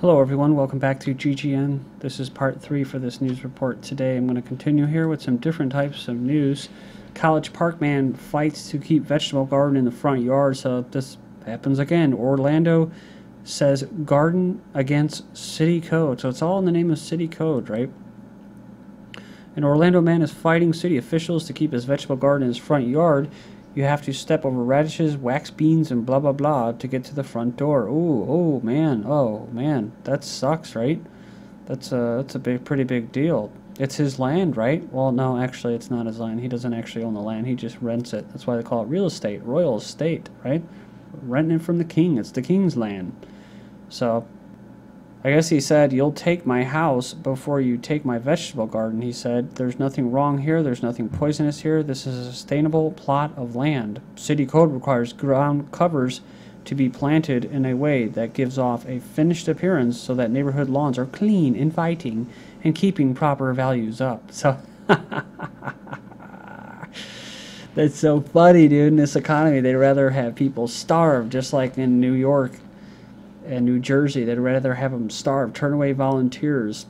Hello everyone, welcome back to GGN. This is part 3 for this news report. Today I'm going to continue here with some different types of news. College Park man fights to keep vegetable garden in the front yard, so this happens again. Orlando says garden against city code, so it's all in the name of city code, right? An Orlando man is fighting city officials to keep his vegetable garden in his front yard. You have to step over radishes, wax beans, and blah, blah, blah to get to the front door. Oh man, that sucks, right? That's a pretty big deal. It's his land, right? Well, no, actually, it's not his land. He doesn't actually own the land. He just rents it. That's why they call it real estate, royal estate, right? Renting it from the king. It's the king's land. So, I guess he said, "You'll take my house before you take my vegetable garden," he said. "There's nothing wrong here. There's nothing poisonous here. This is a sustainable plot of land. City code requires ground covers to be planted in a way that gives off a finished appearance so that neighborhood lawns are clean, inviting, and keeping proper values up." So, that's so funny, dude. In this economy, they'd rather have people starve, just like in New York and New Jersey. They'd rather have them starve, turn away volunteers,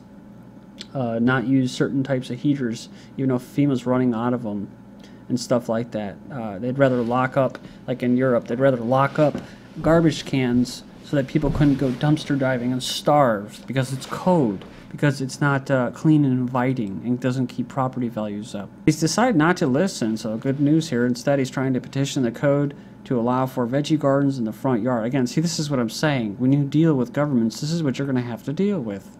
not use certain types of heaters, even though FEMA's running out of them and stuff like that. They'd rather lock up, like in Europe, they'd rather lock up garbage cans so that people couldn't go dumpster diving and starve because it's code, because it's not clean and inviting and doesn't keep property values up. He's decided not to listen, so good news here. Instead, he's trying to petition the code to allow for veggie gardens in the front yard. Again, see, this is what I'm saying. When you deal with governments, this is what you're going to have to deal with.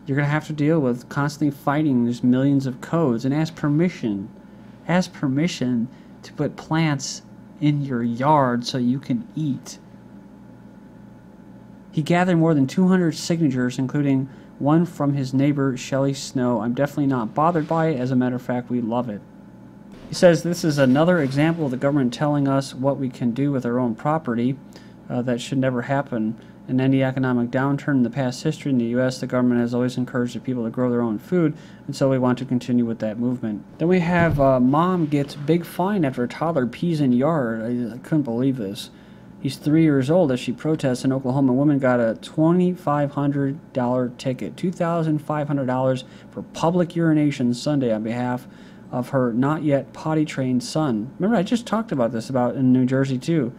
You're going to have to deal with constantly fighting these millions of codes and ask permission. Ask permission to put plants in your yard so you can eat. He gathered more than 200 signatures, including one from his neighbor, Shelley Snow. "I'm definitely not bothered by it. As a matter of fact, we love it." He says this is another example of the government telling us what we can do with our own property. That should never happen. In any economic downturn in the past history in the U.S., the government has always encouraged the people to grow their own food, and so we want to continue with that movement. Then we have mom gets big fine after toddler pees in yard. I couldn't believe this. He's 3 years old as she protests in Oklahoma. A woman got a $2,500 ticket, $2,500 for public urination Sunday on behalf of her not yet potty trained son. Remember, I just talked about this in New Jersey too,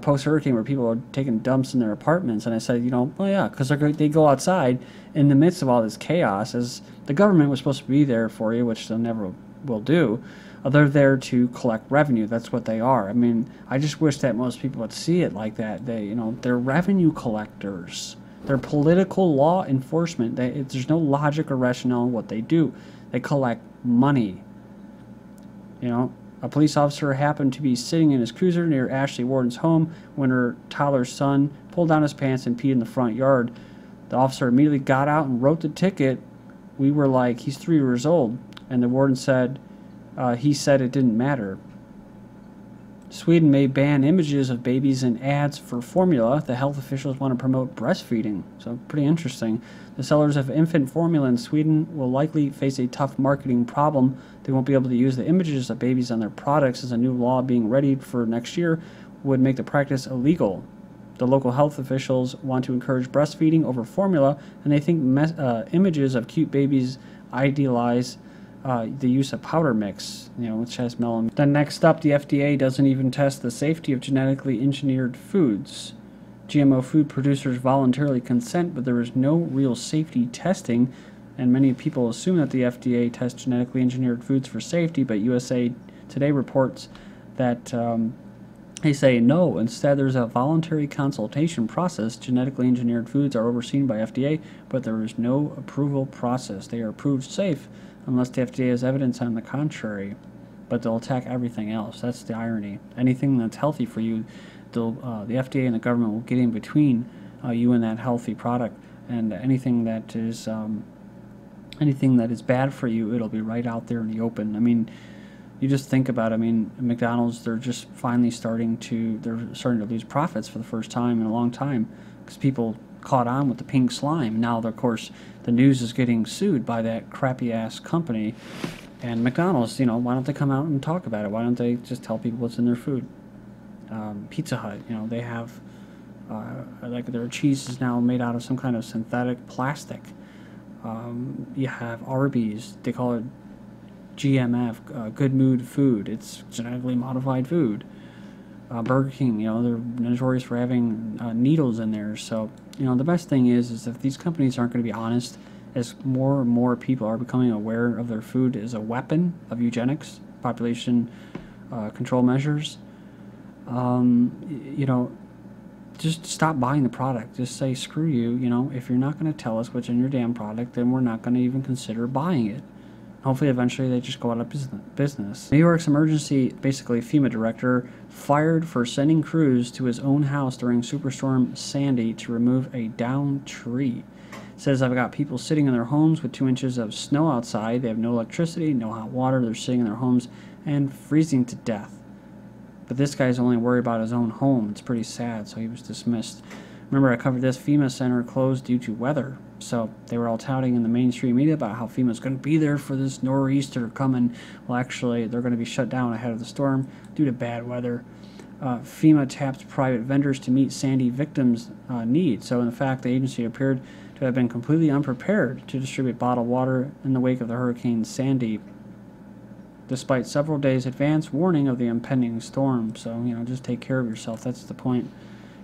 post-hurricane, where people are taking dumps in their apartments, and I said, oh yeah, because they go outside in the midst of all this chaos, as the government was supposed to be there for you, which they never will do. They're there to collect revenue. That's what they are. I mean, I just wish that most people would see it like that. They're revenue collectors. They're political law enforcement. There's no logic or rationale in what they do. They collect money. A police officer happened to be sitting in his cruiser near Ashley Warden's home when her toddler son pulled down his pants and peed in the front yard. The officer immediately got out and wrote the ticket. We were like, he's 3 years old. And the warden said, he said it didn't matter. Sweden may ban images of babies in ads for formula. The health officials want to promote breastfeeding. So pretty interesting. The sellers of infant formula in Sweden will likely face a tough marketing problem. They won't be able to use the images of babies on their products, as a new law being readied for next year would make the practice illegal. The local health officials want to encourage breastfeeding over formula, and they think images of cute babies idealize the use of powder mix, which has melamine. Then next up, the FDA doesn't even test the safety of genetically engineered foods. GMO food producers voluntarily consent, but there is no real safety testing, and many people assume that the FDA tests genetically engineered foods for safety, but USA Today reports that they say no. Instead, there's a voluntary consultation process. Genetically engineered foods are overseen by FDA, but there is no approval process. They are proved safe unless the FDA has evidence on the contrary, but they'll attack everything else. That's the irony. Anything that's healthy for you, the FDA and the government will get in between you and that healthy product, and anything that is bad for you, it'll be right out there in the open. I mean, you just think about it. I mean, McDonald's, they're finally starting to lose profits for the first time in a long time because people caught on with the pink slime. Now, of course, the news is getting sued by that crappy-ass company. And McDonald's, why don't they come out and talk about it? Why don't they just tell people what's in their food? Pizza Hut, they have Like their cheese is now made out of some kind of synthetic plastic. You have Arby's, they call it GMF, Good Mood Food. It's genetically modified food. Burger King, they're notorious for having needles in there. So, the best thing is if these companies aren't going to be honest, as more and more people are becoming aware of their food as a weapon of eugenics, population control measures, just stop buying the product. Just say, screw you, if you're not going to tell us what's in your damn product, then we're not going to even consider buying it. Hopefully, eventually, they just go out of business. New York's emergency, basically FEMA director, fired for sending crews to his own house during Superstorm Sandy to remove a downed tree. Says, I've got people sitting in their homes with 2 inches of snow outside. They have no electricity, no hot water. They're sitting in their homes and freezing to death. But this guy's only worried about his own home. It's pretty sad, so he was dismissed. Remember, I covered this. FEMA center closed due to weather. So they were all touting in the mainstream media about how FEMA's going to be there for this nor'easter coming. Well, actually, they're going to be shut down ahead of the storm due to bad weather. FEMA tapped private vendors to meet Sandy victims' needs. So, in fact, the agency appeared to have been completely unprepared to distribute bottled water in the wake of the Hurricane Sandy, despite several days' advance warning of the impending storm. So, just take care of yourself. That's the point.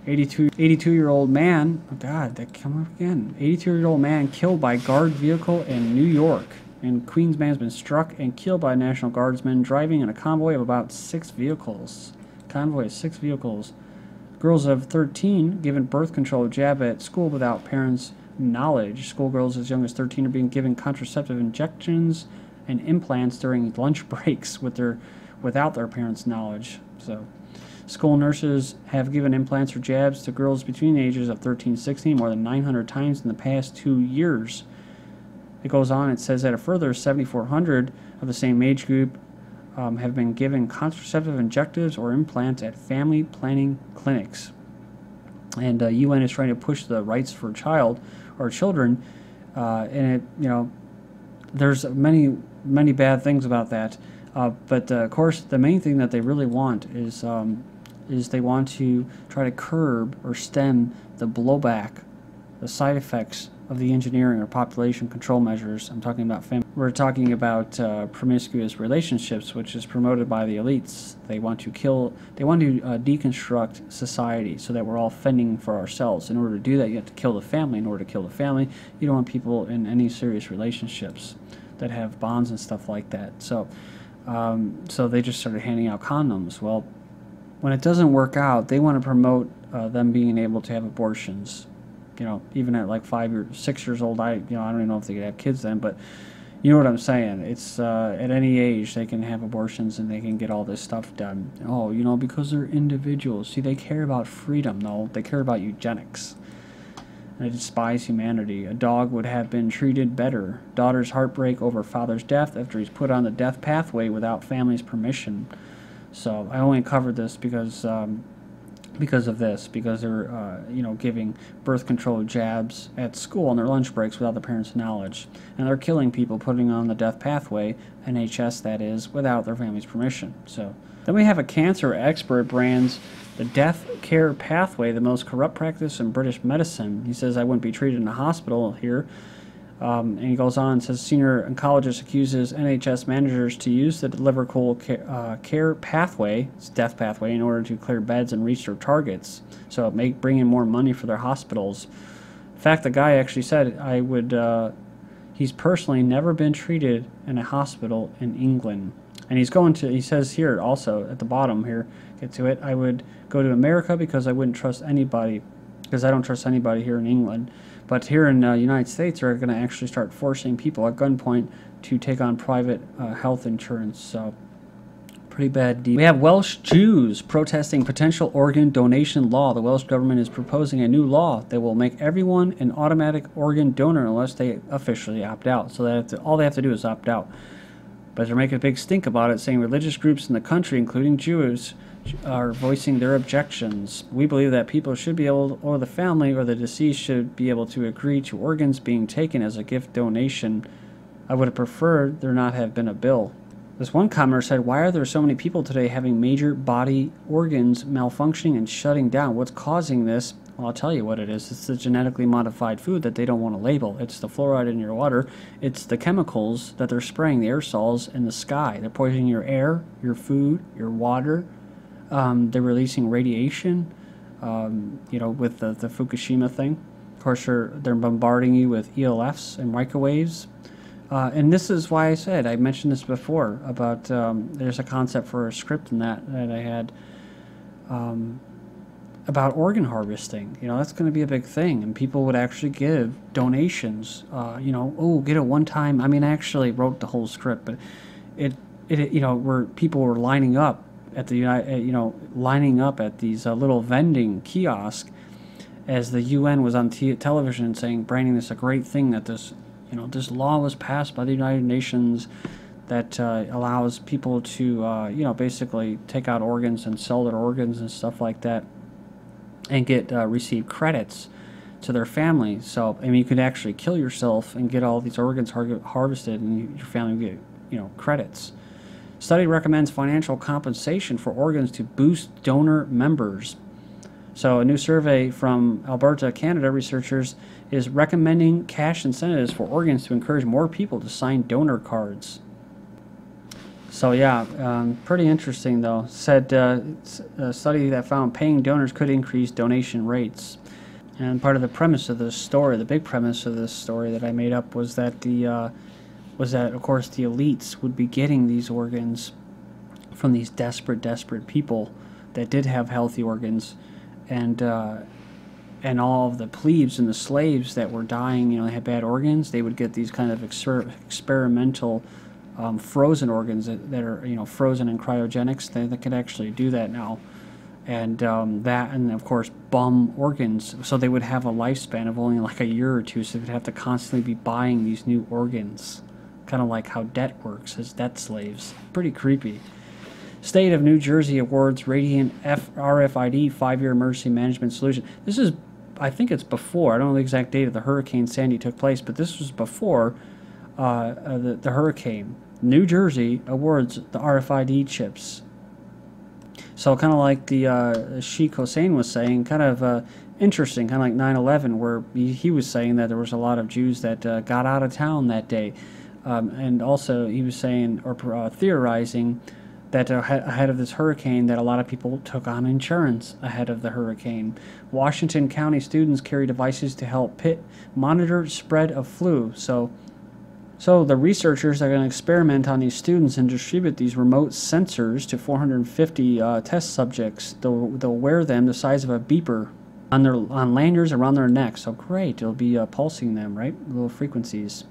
82-year-old man, oh God, that come up again. 82-year-old man killed by guard vehicle in New York. And Queens man has been struck and killed by a National Guardsman driving in a convoy of about 6 vehicles. Convoy of 6 vehicles. Girls of 13 given birth control jab at school without parents' knowledge. Schoolgirls as young as 13 are being given contraceptive injections and implants during lunch breaks without their parents' knowledge. So, school nurses have given implants or jabs to girls between the ages of 13 and 16 more than 900 times in the past 2 years. It goes on, it says that a further 7,400 of the same age group have been given contraceptive injectives or implants at family planning clinics. And UN is trying to push the rights for children, and there's many bad things about that. But of course, the main thing that they really want is they want to try to curb or stem the blowback, the side effects of the engineering or population control measures. I'm talking about family. We're talking about promiscuous relationships, which is promoted by the elites. They want to deconstruct society so that we're all fending for ourselves. In order to do that, you have to kill the family. In order to kill the family, you don't want people in any serious relationships that have bonds and stuff like that. So they just started handing out condoms. Well, when it doesn't work out, they want to promote them being able to have abortions. Even at like 6 years old, I don't even know if they could have kids then, but you know what I'm saying. It's at any age they can have abortions and they can get all this stuff done. Oh, because they're individuals. See, they care about freedom, though. They care about eugenics. They despise humanity. A dog would have been treated better. Daughter's heartbreak over father's death after he's put on the death pathway without family's permission. So I only covered this because they're giving birth control jabs at school on their lunch breaks without the parents' knowledge, and they're killing people putting on the death pathway, NHS that is, without their family's permission. So then we have a cancer expert brands the death care pathway the most corrupt practice in British medicine. He says, I wouldn't be treated in a hospital here. And he goes on and says, senior oncologist accuses NHS managers to use the Liverpool Care Pathway, it's death pathway, in order to clear beds and reach their targets. So bring in more money for their hospitals. In fact, the guy actually said, he's personally never been treated in a hospital in England. And he says here also at the bottom here, get to it, I would go to America because I wouldn't trust anybody, because I don't trust anybody here in England. But here in the United States, they're going to actually start forcing people at gunpoint to take on private health insurance. So, pretty bad deal. We have Welsh Jews protesting potential organ donation law. The Welsh government is proposing a new law that will make everyone an automatic organ donor unless they officially opt out. So all they have to do is opt out. But they're making a big stink about it, saying religious groups in the country, including Jews, are voicing their objections. We believe that people should be able, or the family or the deceased should be able to agree to organs being taken as a gift donation. I would have preferred there not have been a bill. This one commenter said, why are there so many people today having major body organs malfunctioning and shutting down? What's causing this? Well, I'll tell you what it is. It's the genetically modified food that they don't want to label. It's the fluoride in your water. It's the chemicals that they're spraying, the aerosols in the sky. They're poisoning your air, your food, your water. They're releasing radiation, with the Fukushima thing. Of course, they're bombarding you with ELFs and microwaves. And this is why I mentioned this before about there's a concept for a script in that I had about organ harvesting. That's going to be a big thing, and people would actually give donations. Get it one time. I mean, I actually wrote the whole script, but where people were lining up at lining up at these little vending kiosks as the UN was on television saying, branding this a great thing that this law was passed by the United Nations that allows people to, basically take out organs and sell their organs and stuff like that, and receive credits to their family. So, you could actually kill yourself and get all these organs harvested, and your family would get, credits. Study recommends financial compensation for organs to boost donor members. So a new survey from Alberta, Canada researchers is recommending cash incentives for organs to encourage more people to sign donor cards. So yeah, pretty interesting though. Said a study that found paying donors could increase donation rates. And part of the premise of this story, the big premise of this story that I made up, was that of course the elites would be getting these organs from these desperate people that did have healthy organs, and all of the plebes and the slaves that were dying, they had bad organs. They would get these kind of experimental frozen organs that are frozen in cryogenics. They could actually do that now, and of course bum organs. So they would have a lifespan of only like a year or two. So they'd have to constantly be buying these new organs. Kind of like how debt works as debt slaves. Pretty creepy. State of New Jersey awards Radiant RFID 5-year emergency management solution. This is, I think it's before, I don't know the exact date of the Hurricane Sandy took place, but this was before the hurricane. New Jersey awards the RFID chips. So kind of like the Sheikh Hussein was saying, kind of interesting, kind of like 9/11, where he was saying that there was a lot of Jews that got out of town that day. And also he was saying, or theorizing, that ahead of this hurricane that a lot of people took on insurance ahead of the hurricane. Washington County students carry devices to help monitor spread of flu. So the researchers are going to experiment on these students and distribute these remote sensors to 450 test subjects. They'll wear them the size of a beeper on lanyards around their neck. So great, it'll be pulsing them, right? Little frequencies.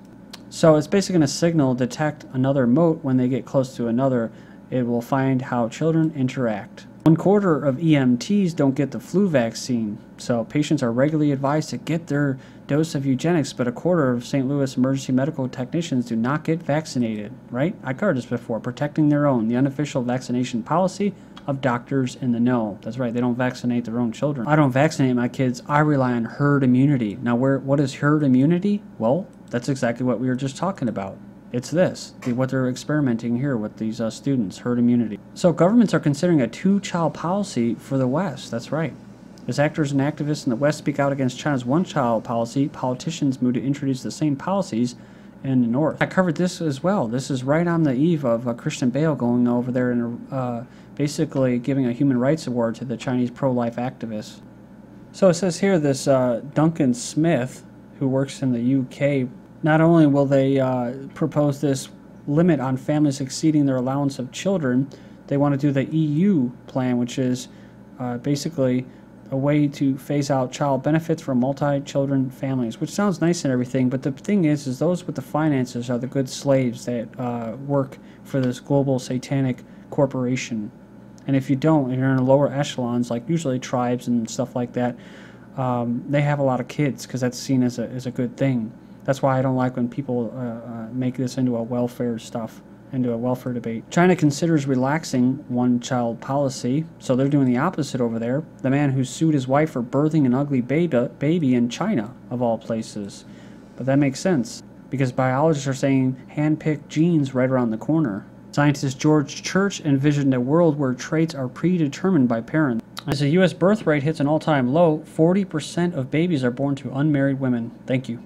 So it's basically going to detect another mote when they get close to another. It will find how children interact. 1/4 of EMTs don't get the flu vaccine, so patients are regularly advised to get their dose of eugenics, but 1/4 of St. Louis emergency medical technicians do not get vaccinated, right? I covered this before, protecting their own, the unofficial vaccination policy of doctors in the know. That's right, they don't vaccinate their own children. I don't vaccinate my kids, I rely on herd immunity. Now, what is herd immunity? Well, that's exactly what we were just talking about. It's what they're experimenting here with these students, herd immunity. So governments are considering a 2-child policy for the West. That's right. As actors and activists in the West speak out against China's 1-child policy, politicians move to introduce the same policies in the North. I covered this as well. This is right on the eve of Christian Bale going over there and basically giving a human rights award to the Chinese pro-life activists. So it says here this Duncan Smith, who works in the UK, not only will they propose this limit on families exceeding their allowance of children, they want to do the EU plan, which is basically a way to phase out child benefits for multi-children families, which sounds nice and everything, but the thing is those with the finances are the good slaves that work for this global satanic corporation. And if you don't, and you're in the lower echelons, like usually tribes and stuff like that, they have a lot of kids because that's seen as a good thing. That's why I don't like when people make this into a welfare debate. China considers relaxing 1-child policy, so they're doing the opposite over there. The man who sued his wife for birthing an ugly baby in China, of all places. But that makes sense, because biologists are saying hand-picked genes right around the corner. Scientist George Church envisioned a world where traits are predetermined by parents. As the U.S. birth rate hits an all-time low, 40% of babies are born to unmarried women. Thank you.